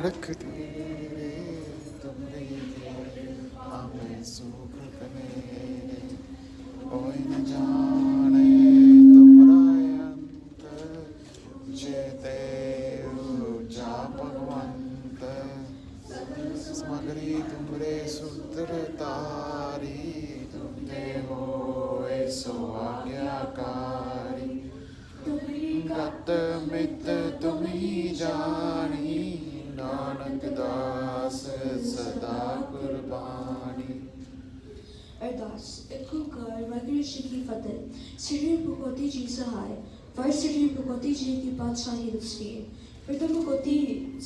रखते तुमरे हमें सुख कने कोई न जाने तुमरा अंत जेते जा भगवंत समगरी तुमरे सूत्र तारी तुमते हो सो आज्ञाकारी गत मित तुम्ही जानी नानक दास सदा कुर्बानी। अरदास एक ओंकार वाहिगुरू जी की फतेह। श्री भगवती जी सहाय वर श्री भगवती जी की पातशाही दसवीं प्रथम भगवती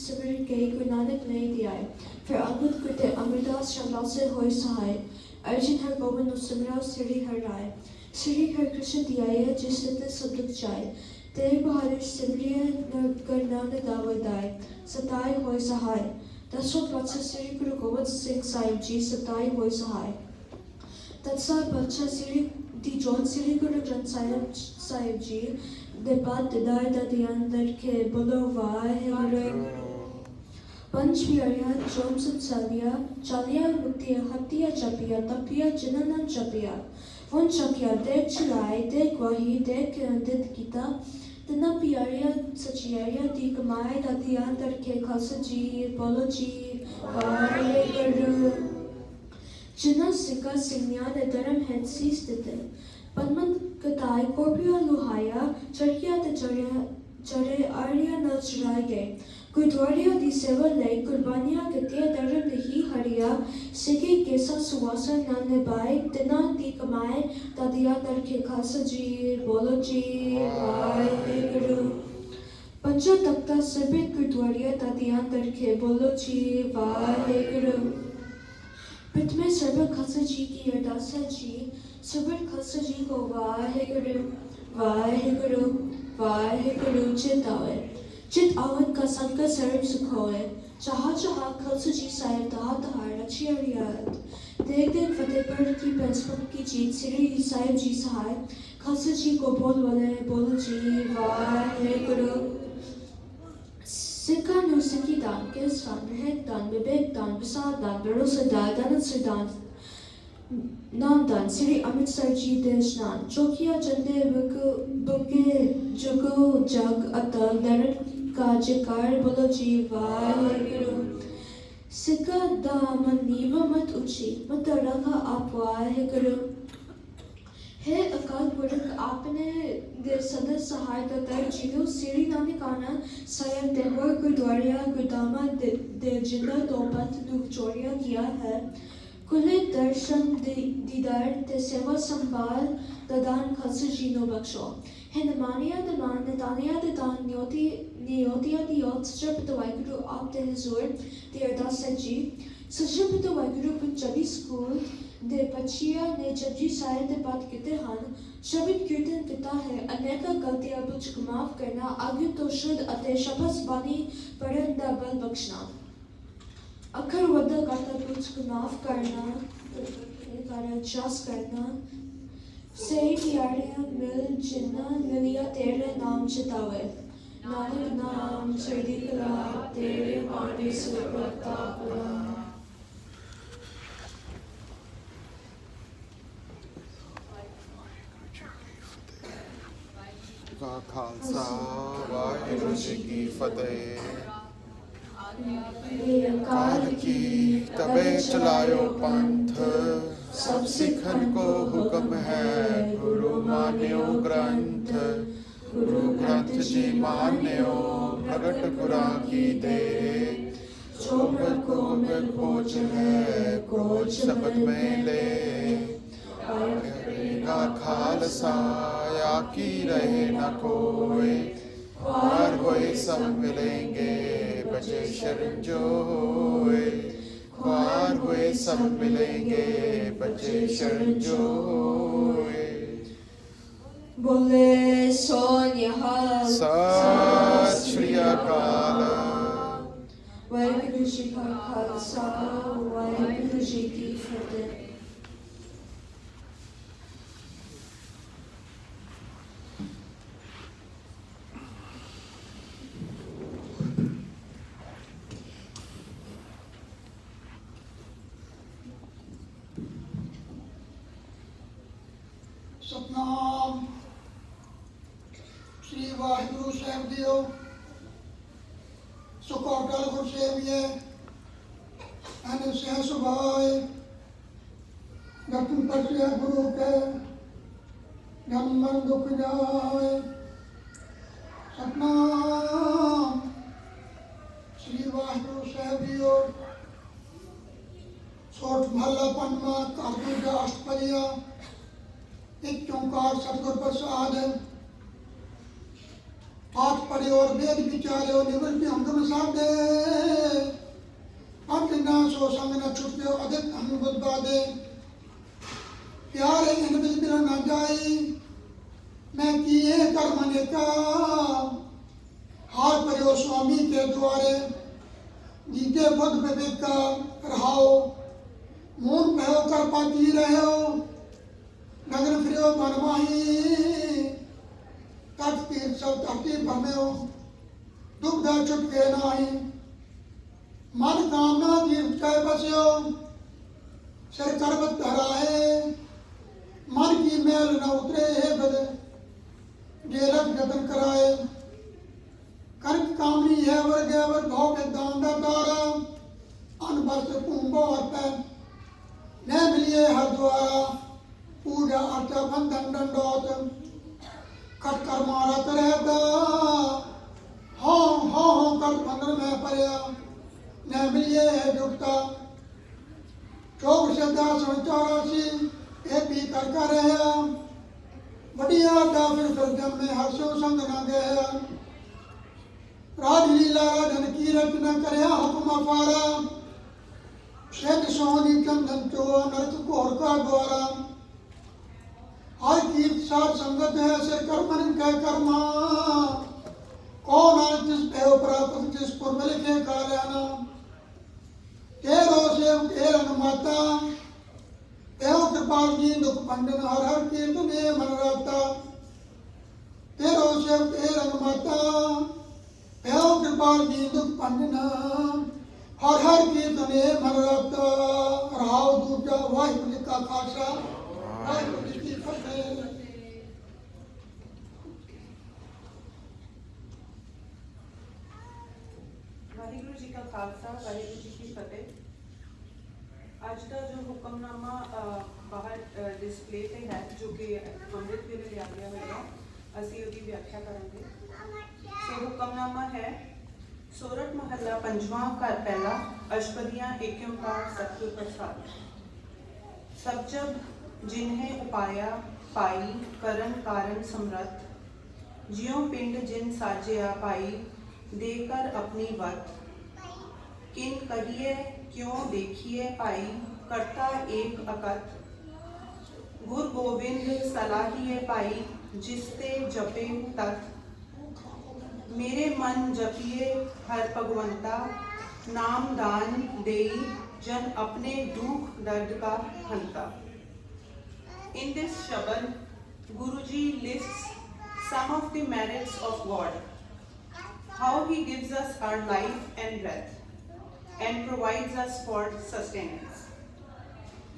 सिमरन के गुरु नानक ने दियाए फिर अद्भुत कृत्य अमरदास श्यामलाल से होए सहाय अर्जुन हर गोविंद सिमराव श्री हर राय श्री हर कृष्ण दियाए जिस सत्य सब दुख जाए तेरे बहादुर सिमरिय नगर नानक दावदाय सताए होए सहाय दसवें पातशाह श्री गुरु गोविंद सिंह साहिब जी सताए होए सहाय तत्साल पातशाह श्री दी जॉन श्री गुरु ग्रंथ साहिब जी दे बाद दिदार दादी अंदर के बोलो वाहिगुरू पंच प्यारिया चौम संसारिया चालिया मुक्तिया हत्या चपिया तपिया जननम चपिया वन चकिया देख चलाए देख वही देख अंदित गीता तना प्यारिया सचियारिया दी कमाए दादी अंदर के खालसा जी बोलो जी वाहिगुरू जिन्ना सिक्का सिंगिया ने धर्म है सीस देते पद्मन कताई कोपिया लुहाया चढ़िया ते चढ़े आर्या न चढ़ाए गए गुरुद्वारिया दी सेवा ले कुर्बानियां कतिया धर्म ही हरिया सिके केसा सुवासन न निभाए तना दी कमाए दादिया दर के खालसा जी बोलो जी वाहिगुरू पंचा तख्ता सभी गुरुद्वारिया दादिया दर के बोलो जी वाहिगुरू प्रथमे सर्व खालसा जी की अरदास जी सर्व खालसा जी को वाहिगुरू वाहिगुरू वाहिगुरू चित आवन का संग सर्व सुख होए जहाँ जहाँ खालसा जी साहिब तहा तहा रचिया रियायत देख देख फतेहपुर की पंचपन की जीत श्री साहिब जी सहाय खालसा जी को बोल वाले बोल जी वाहिगुरू सिक्का नु सिक्की दान केस दान रहक दान विवेक दान विसार दान भरोसा दान धनसर दान नाम दान श्री अमृतसर जी देश नान चौकिया चंदे बुके जुगो जग अतल दरद का जकार बोलो जी वाहिगुरू सिक्का दामन नीवा मत ऊंची मत रखा आप वाहिगुरू हे अकाल पुरख आपने दे सदा सहायता कर जिनो श्री नानकाना सायम तेवर गुरुद्वारिया गुरुदामा दे जिंदा दो पंथ दुख चोरिया किया है कुले दर्शन दीदार ते सेवा संभाल ददान खालसा जी नो बख्शो है नमानिया दमान नतानिया ददान नियोतिया दियोत सजपत वाहिगुरू आप ते हुजूर ते अरदास जी सजपत वाहिगुरू पंजाबी स्कूल दे बच्चिया ने जपजी साहिब दे पाठ कीते ਹਨ शब्द कीर्तन किता है अनेक गलतियां बुझ माफ करना आगे तो शुद्ध अते शब्द बानी पढ़न दा बल बख्शना अखर वदा गाता बुझ माफ करना कारण जस करना सही प्यारिया मिल जिन्ना मिलिया तेरे नाम चितावे नानक नाम चढ़ी कला तेरे वाणी सुरता पुरा का खालसा वाहिगुरू जी की फतेह। काल की तबे चलायो पंथ सब सिखन को हुक्म है गुरु मान्यो ग्रंथ गुरु ग्रंथ जी मान्यो प्रगट गुरा की दे चोबर को में खोज है खोज शब्द में ले का खालसा या की रहे न कोई ख्वार होए सब मिलेंगे बचे शरण जो होए ख्वार हुए सब मिलेंगे बचे शरण जो होए बोले सोनिहाल सत श्री अकाल। वाहिगुरू जी का खालसा वाहिगुरू जी की फतेह। सतनाम श्री वाहिगुरु साहब जीओ सुकोटल गुरसेविए अन सह सुभाए दर्शन परसे गुरु के जन्म मरण दुख जाए सतनाम श्री वाहिगुरु साहब जीओ सोठ महला पन्मा कारतूजा अष्टपदिया एक ओंकार सतगुर प्रसाद पाठ पढ़े और वेद विचारे और निवृत्ति हमकम साधे पंथ ना सो संग न छुटे अधिक हम बुद्धवादे प्यारे इन बिल न जाई मैं किए कर्म नेका हार पड़ो स्वामी के द्वारे जीते बुद्ध विवेक का रहाओ मून भयो कर पाती रहो नगर फिरो मनमाही तट तीर सब तटी भम्यो दुग्ध छुटके नाही मन कामना तीर्थ कह बस्यो सिर करवत धराए मन की मैल न उतरे हे बद गेलत जतन कराए कर्क कामनी है वर गैवर भाव के दान दातारा अनबस्त कुंभो अर्पै न मिलिए हर द्वारा पूजा अर्चा बंधन दंडोत कट कर मारत रहता हो कट बंधन में परया न मिलिए है जुगता चौक से 1084 ए पी कर रहा बढ़िया फिर सर्जन में हर्षो संग न गया राजलीला राजन की रचना करया हुक्म अपारा शेख सोनी चंदन चो नरक घोर का द्वारा हर कीर्त सार संगत है सिर कर्मन कह कर्मा कौन आन जिस देव प्राप्त जिस पुर लिखे काल्याना तेरो सेव के रंग माता देव कृपाल जी दुख पंडन हर हर कीर्तन ये मन राता तेरो सेव के रंग माता देव कृपाल जी दुख पंडन हर हर कीर्तन ये मन राता राव दूजा वाहिगुरू जी का खालसा वाहिगुरू जी की फतेह। वाहिगुरू जी का खालसा वाहिगुरू जी की फतेह। ਅੱਜ ਦਾ ਜੋ ਹੁਕਮਨਾਮਾ ਬਾਹਰ ਡਿਸਪਲੇ ਤੇ ਹੈ ਜੋ ਕਿ ਅੰਮ੍ਰਿਤ ਵੇਲੇ ਲਿਆ ਗਿਆ ਹੋਇਆ ਅਸੀਂ ਉਹਦੀ ਵਿਆਖਿਆ ਕਰਾਂਗੇ। ਸੋ ਹੁਕਮਨਾਮਾ ਹੈ सोरठ महला पंजवां घर पहला अष्टपदियां एक ओंकार सतगुर प्रसाद। सब जब जिन्हें उपाया पाई करन कारण समरथ ज्यों पिंड जिन साजिया पाई देकर अपनी वत किन कहिए क्यों देखिए पाई करता एक अकत गुर गोविंद सलाहिए पाई जिसते जपे तत् मेरे मन जपिए हर भगवंता नाम दान देई जन अपने दुख दर्द का हंता। In this shabad, Guruji lists some of the merits of God, how He gives us our life and breath and provides us for sustenance.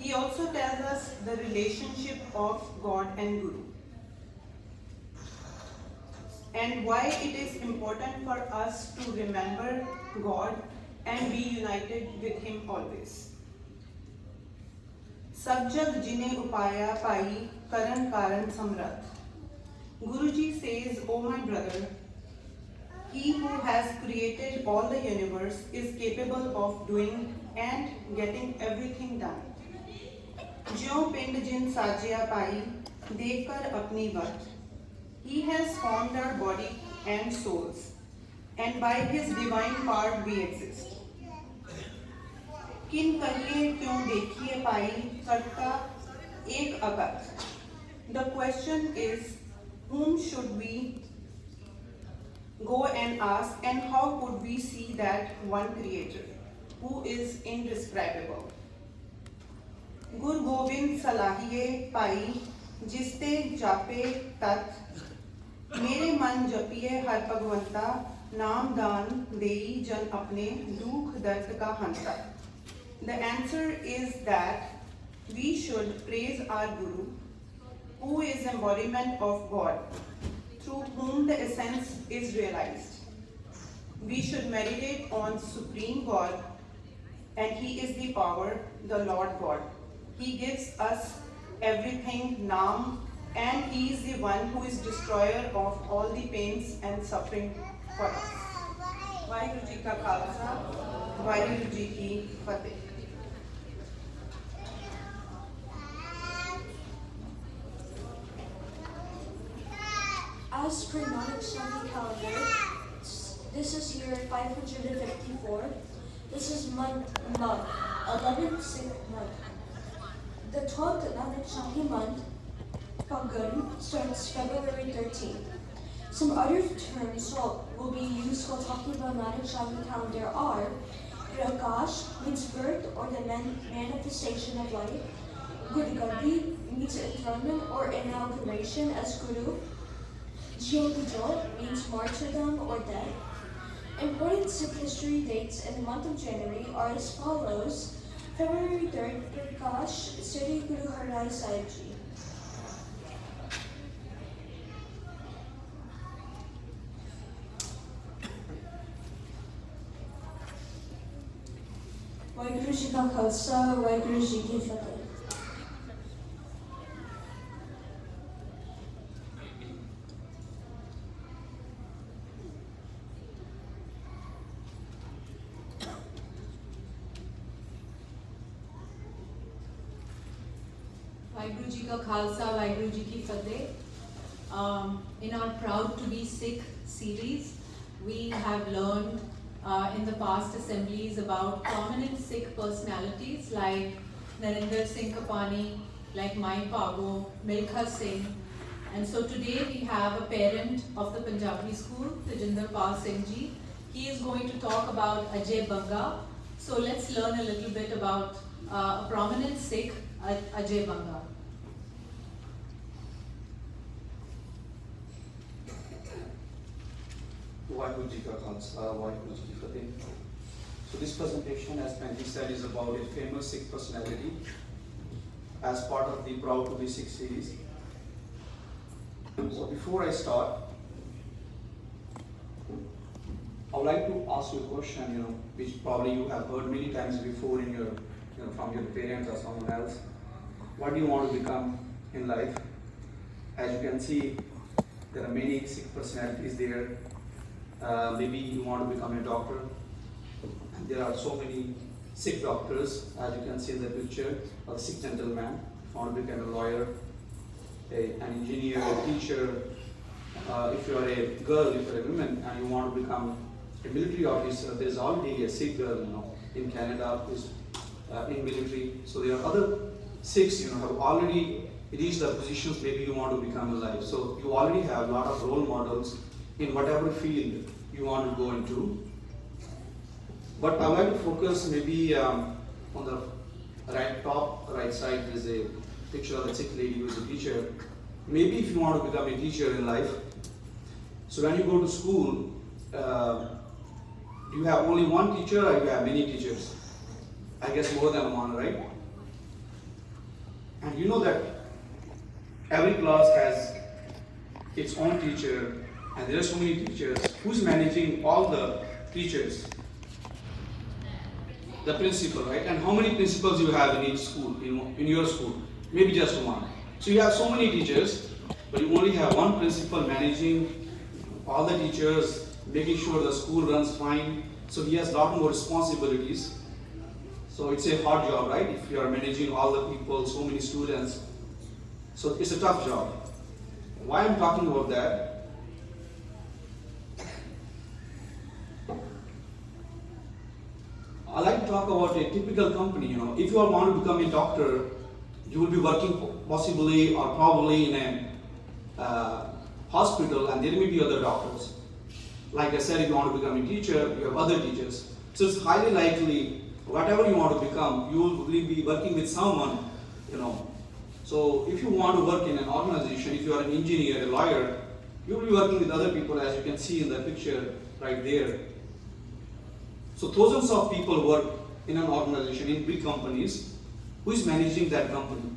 He also tells us the relationship of God and Guru, and why it is important for us to remember God and be united with Him always. सब जग जिन्हें उपाया पाई करन कारण समरथ। Guruji says, "O my brother, He who has created all the universe is capable of doing and getting everything done. ज्यों पिंड जिन साजिया पाई देकर अपनी वत He has formed our body and souls, and by His divine power we exist. किन कहिए क्यों देखिए पाई करता एक अकत। The question is, whom should we go and ask, and how could we see that one Creator who is indescribable? गुर गोविंद सलाहिए पाई जिसते जापे तत् मेरे मन जपिए हर भगवंता नाम दान देई जन अपने दुख दर्द का हंता। The answer is that we should praise our Guru who is embodiment of God, through whom the essence is realized. We should meditate on Supreme God, and He is the power, the Lord God. He gives us everything, Naam, and He is the one who is destroyer of all the pains and suffering for us. Waheguru ji का खालसा, वाहिगुरु जी की फतेह. As per Nanak Shanti calendar, this is year 554. This is month 11th Sikh month. The 12th Nanak Shanti month, Phalgun, starts February 13th. Some other terms will be used while talking about Nanak Shanti calendar are Prakash means birth or the manifestation of light. Gurugadi means enthronement or inauguration as Guru. Jyotijo means martyrdom or death. Important Sikh history dates in the month of January are as follows. February 3rd, Prakash, Sri Guru Har Rai Sahib Ji. Waheguru ji का खालसा वाहिगुरु जी की फतेह. वाहिगुरु जी का खालसा वाहिगुरु जी की फतेह. In our Proud to be Sikh series, we have learned in the past assemblies about prominent Sikh personalities like Narinder Singh Kapani, like Mai Pago, Milkha Singh. And so today we have a parent of the Punjabi school, Tejinder Pal Singh Ji. He is going to talk about Ajay Banga. So let's learn a little bit about a prominent Sikh, Ajay Banga. Vaheguru Ji ka Khalsa, Vaheguru Ji ki Fateh. So this presentation, as Panji said, is about a famous Sikh personality as part of the Proud to be Sikh series. So before I start, I would like to ask you a question, which probably you have heard many times before in your, from your parents or someone else. What do you want to become in life? As you can see, there are many Sikh personalities there. Maybe you want to become a doctor. And there are so many Sikh doctors, as you can see in the picture, a Sikh gentleman. If you want to become a lawyer, an engineer, a teacher. If you are a girl, if you are a woman, and you want to become a military officer, there is already a Sikh girl, in Canada who is in military. So there are other Sikhs, who have already reached the positions maybe you want to become in life. So you already have a lot of role models in whatever field you want to go into. But I would like to focus maybe on the top right side. There is a picture of a Sikh lady who is a teacher. Maybe if you want to become a teacher in life, so when you go to school, do you have only one teacher or you have many teachers? I guess more than one, right? And you know that every class has its own teacher, and there are so many teachers. Who's managing all the teachers? The principal, right? And how many principals you have in each school, in your school? Maybe just one. So you have so many teachers, but you only have one principal managing all the teachers, making sure the school runs fine. So he has a lot more responsibilities. So it's a hard job, right? If you are managing all the people, so many students. So it's a tough job. Why I'm talking about that? I like to talk about a typical company. If you want to become a doctor, you will be working possibly or probably in a hospital, and there may be other doctors. Like I said, if you want to become a teacher, you have other teachers. So it's highly likely, whatever you want to become, you will be working with someone, So if you want to work in an organization, if you are an engineer, a lawyer, you will be working with other people, as you can see in the picture right there. So thousands of people work in an organization, in big companies. Who is managing that company,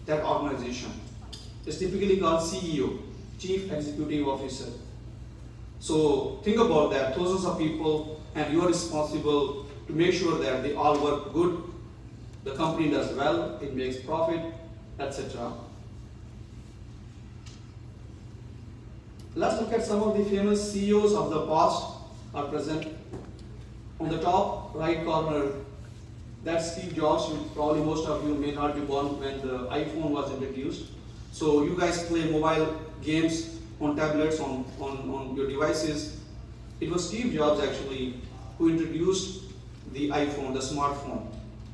that organization? is typically called CEO, Chief Executive Officer. So think about that, thousands of people, and you are responsible to make sure that they all work good, the company does well, it makes profit, etc. Let's look at some of the famous CEOs of the past or present. On the top right corner, that's Steve Jobs. Probably most of you may not be born when the iPhone was introduced. So you guys play mobile games on tablets, on your devices. It was Steve Jobs actually who introduced the iPhone, the smartphone.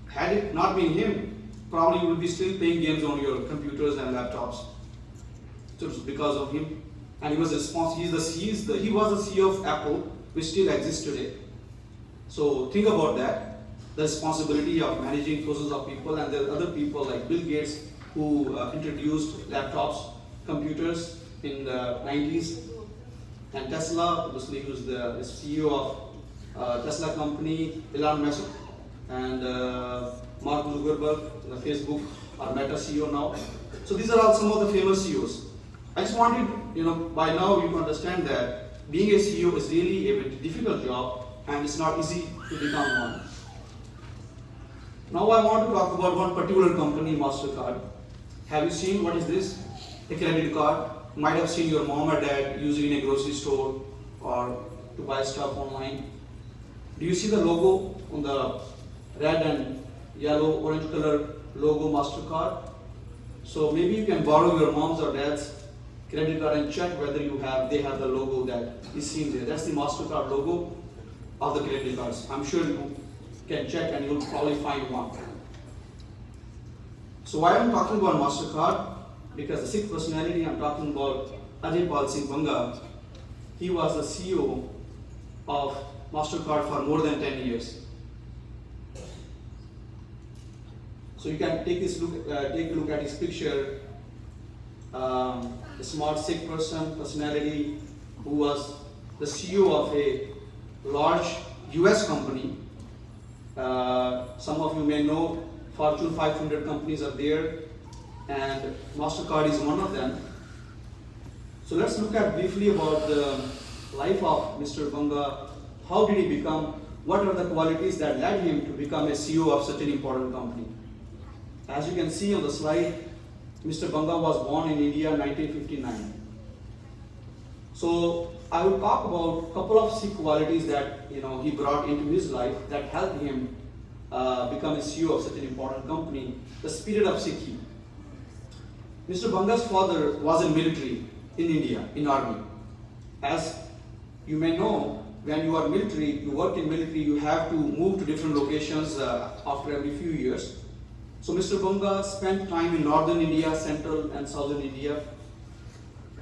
Had it not been him, probably you would be still playing games on your computers and laptops. So it's because of him. And he was responsible. He was the CEO of Apple, which still exists today. So think about that, the responsibility of managing thousands of people, and there are other people like Bill Gates who introduced laptops, computers in the 90s, and Tesla, obviously, who's the CEO of Tesla company, Elon Musk, and Mark Zuckerberg, the Facebook or Meta CEO now. So these are all some of the famous CEOs. I just wanted, by now you understand that being a CEO is really a very difficult job, and it's not easy to become one. Now I want to talk about one particular company, MasterCard. Have you seen what is this? A credit card. You might have seen your mom or dad using in a grocery store or to buy stuff online. Do you see the logo on the red and yellow, orange color logo MasterCard? So maybe you can borrow your mom's or dad's credit card and check whether they have the logo that is seen there. That's the MasterCard logo of the credit cards. I'm sure you can check and you'll probably find one. So why I'm talking about MasterCard? Because the sixth personality I'm talking about, Ajay Pal Singh Banga, he was the CEO of MasterCard for more than 10 years. So you can take a look at his picture. A smart Sikh personality who was the CEO of a large US company. Some of you may know Fortune 500 companies are there, and MasterCard is one of them. So let's look at briefly about the life of Mr. Banga. How did he become? What are the qualities that led him to become a CEO of such an important company? As you can see on the slide, Mr. Banga was born in India in 1959. So I will talk about a couple of Sikh qualities that he brought into his life that helped him become a CEO of such an important company. The spirit of Sikhi. Mr. Banga's father was in military in India, in army. As you may know, when you are military, you work in military, you have to move to different locations after every few years. So Mr. Banga spent time in northern India, central and southern India.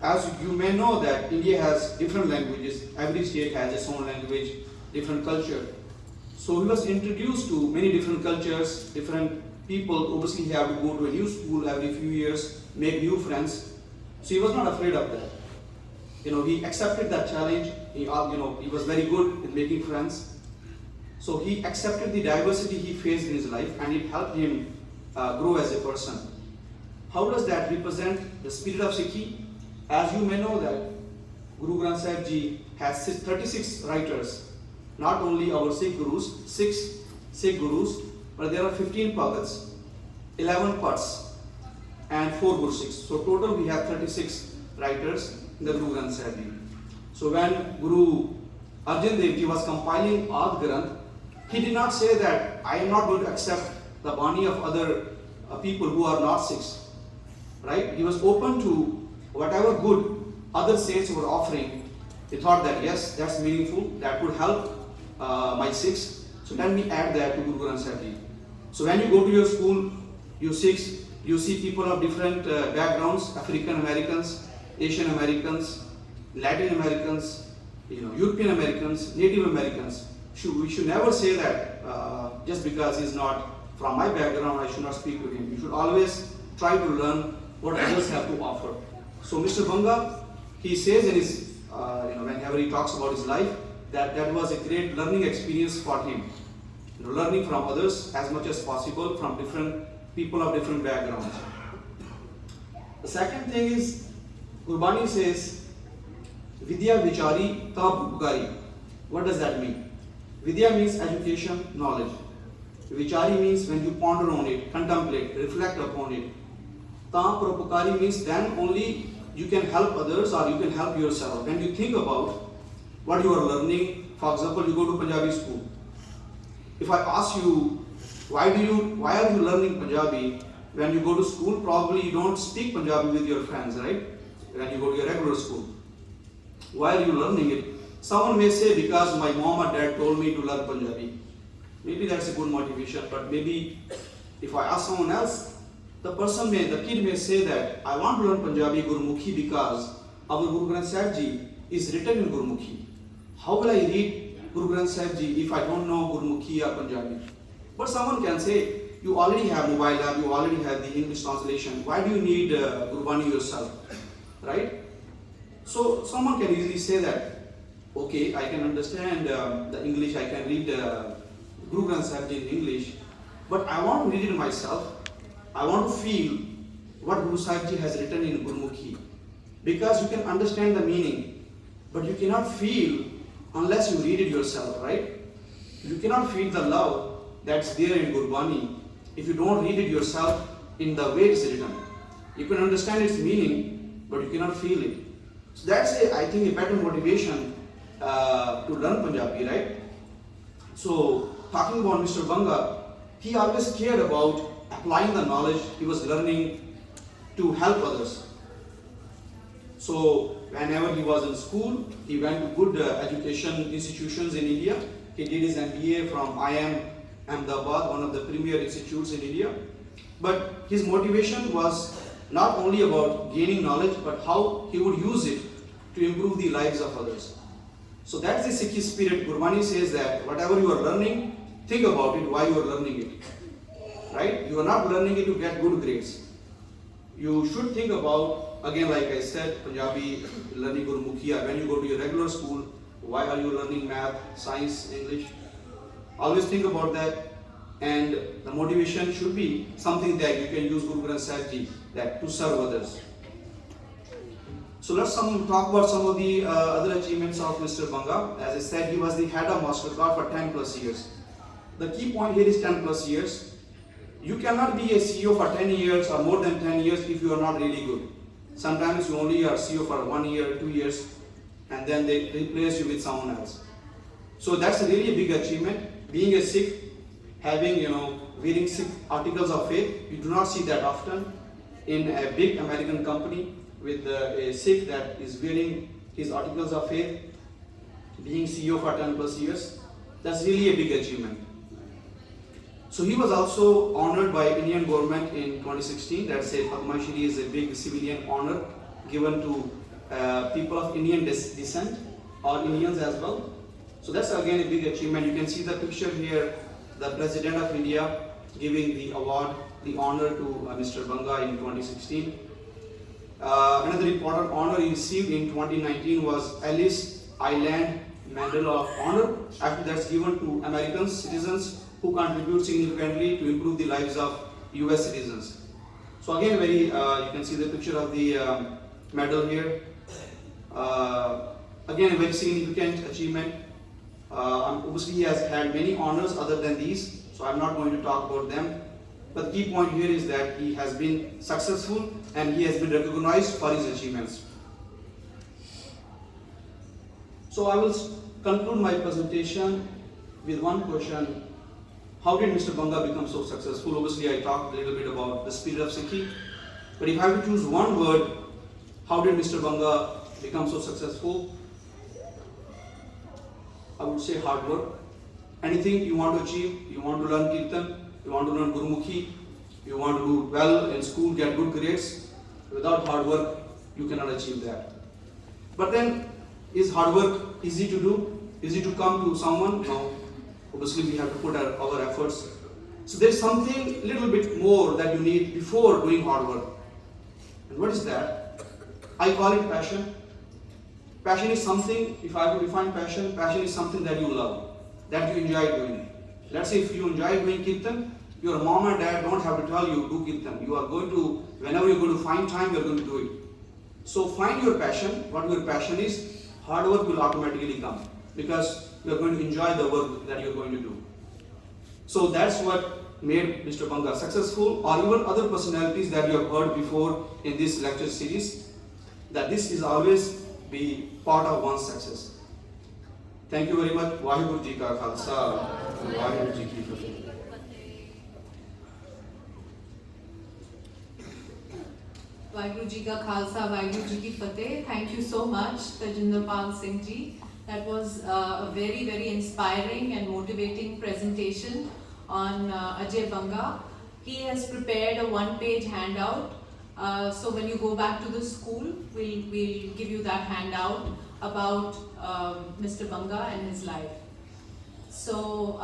As you may know that India has different languages, every state has its own language, different culture. So he was introduced to many different cultures, different people. Obviously he had to go to a new school every few years, make new friends. So he was not afraid of that. He accepted that challenge. He was very good in making friends. So he accepted the diversity he faced in his life, and it helped him grow as a person. How does that represent the spirit of Sikhi? As you may know that Guru Granth Sahib Ji has 36 writers, not only our Sikh Gurus, 6 Sikh Gurus, but there are 15 Bhagats, 11 Pats, and 4 Guru Sikhs. So total we have 36 writers in the Guru Granth Sahib Ji. So when Guru Arjan Dev Ji was compiling Adi Granth, he did not say that I am not going to accept the Bani of other people who are not Sikhs. Right? He was open to whatever good other saints were offering. He thought that yes, that's meaningful, that could help my Sikhs. So let me add that to Guru Granth Sahib Ji. So when you go to your school, you Sikhs, you see people of different backgrounds, African Americans, Asian Americans, Latin Americans, European Americans, Native Americans. We should never say that just because he's not from my background, I should not speak to him. You should always try to learn what others have to offer. So Mr. Banga, he says in his, whenever he talks about his life, that was a great learning experience for him. Learning from others as much as possible, from different people of different backgrounds. The second thing is, Gurbani says, Vidya Vichari Ta Bhupkari. What does that mean? Vidya means education, knowledge. Vichari means when you ponder on it, contemplate, reflect upon it. Ta Prapukari means then only you can help others or you can help yourself. When you think about what you are learning, for example, you go to Punjabi school. If I ask you, why are you learning Punjabi? When you go to school, probably you don't speak Punjabi with your friends, right? When you go to your regular school. Why are you learning it? Someone may say, because my mom or dad told me to learn Punjabi. Maybe that's a good motivation, but maybe if I ask someone else, the kid may say that I want to learn Punjabi Gurmukhi because our Guru Granth Sahib Ji is written in Gurmukhi. How will I read Guru Granth Sahib Ji if I don't know Gurmukhi or Punjabi? But someone can say, you already have mobile app, you already have the English translation. Why do you need Gurbani yourself, right? So someone can easily say that, okay, I can understand the English, I can read Guru Granth Sahib Ji in English, but I want to read it myself. I want to feel what Guru Sahib Ji has written in Gurmukhi. Because you can understand the meaning, but you cannot feel unless you read it yourself, right? You cannot feel the love that's there in Gurbani if you don't read it yourself in the way it's written. You can understand its meaning, but you cannot feel it. So that's, I think, a better motivation to learn Punjabi, right? So, talking about Mr. Banga, he always cared about applying the knowledge he was learning to help others. So, whenever he was in school, he went to good education institutions in India. He did his MBA from IIM Ahmedabad, one of the premier institutes in India. But his motivation was not only about gaining knowledge, but how he would use it to improve the lives of others. So that's the Sikhi spirit. Gurbani says that whatever you are learning, think about it, why you are learning it. Right? You are not learning it to get good grades. You should think about, again, like I said, Punjabi, learning Gurmukhi, or when you go to your regular school, why are you learning math, science, English? Always think about that, and the motivation should be something that you can use Guru Granth Sahib Ji that to serve others. So let's talk about some of the other achievements of Mr. Banga. As I said, he was the head of MasterCard for 10 plus years. The key point here is 10 plus years. You cannot be a CEO for 10 years or more than 10 years if you are not really good. Sometimes you only are CEO for 1 year, 2 years, and then they replace you with someone else. So that's really a big achievement. Being a Sikh, having, wearing Sikh articles of faith, you do not see that often in a big American company with a Sikh that is wearing his articles of faith, being CEO for 10 plus years. That's really a big achievement. So he was also honored by Indian government in 2016. That's a Padma Shri is a big civilian honor given to people of Indian descent or Indians as well. So that's again a big achievement. You can see the picture here, the President of India giving the award, the honor to Mr. Banga in 2016. Another important honor he received in 2019 was Ellis Island Medal of Honor. Actually, that's given to American citizens who contribute significantly to improve the lives of US citizens. So again, you can see the picture of the medal here. Again, a very significant achievement. Obviously, he has had many honors other than these, so I'm not going to talk about them. But the key point here is that he has been successful and he has been recognized for his achievements. So I will conclude my presentation with one question. How did Mr. Banga become so successful? Obviously, I talked a little bit about the spirit of Sikhi. But if I have to choose one word, how did Mr. Banga become so successful? I would say hard work. Anything you want to achieve, you want to learn kirtan, you want to learn Gurmukhi, you want to do well in school, get good grades, without hard work, you cannot achieve that. But then, is hard work easy to do? Easy to come to someone? No. Obviously, we have to put our efforts. So there's something little bit more that you need before doing hard work. And what is that? I call it passion. Passion is something, if I have to define passion, passion is something that you love, that you enjoy doing. Let's say if you enjoy doing kirtan, Your mom and dad don't have to tell you do kirtan. You are going to, whenever you're going to find time, you're going to do it. So find your passion. What your passion is, hard work will automatically come because you're going to enjoy the work that you're going to do. So that's what made Mr. Banga successful, or even other personalities that you have heard before in this lecture series, that this is always be part of one's success. Thank you very much. Vaheguru Ji Ka Khalsa, Vaheguru Ji Ki Fateh. Vaheguru Ji Ka Khalsa, Vaheguru Ji Ki Fateh. Thank you so much, Tajinder Pal Singh Ji. That was a very, very inspiring and motivating presentation on Ajay Banga. He has prepared a one-page handout. So when you go back to the school, we'll give you that handout about Mr. Banga and his life. So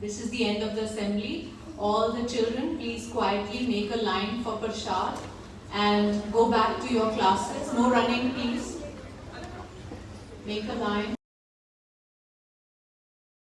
this is the end of the assembly. All the children, please quietly make a line for Prashad and go back to your classes. No running, please. Make a line.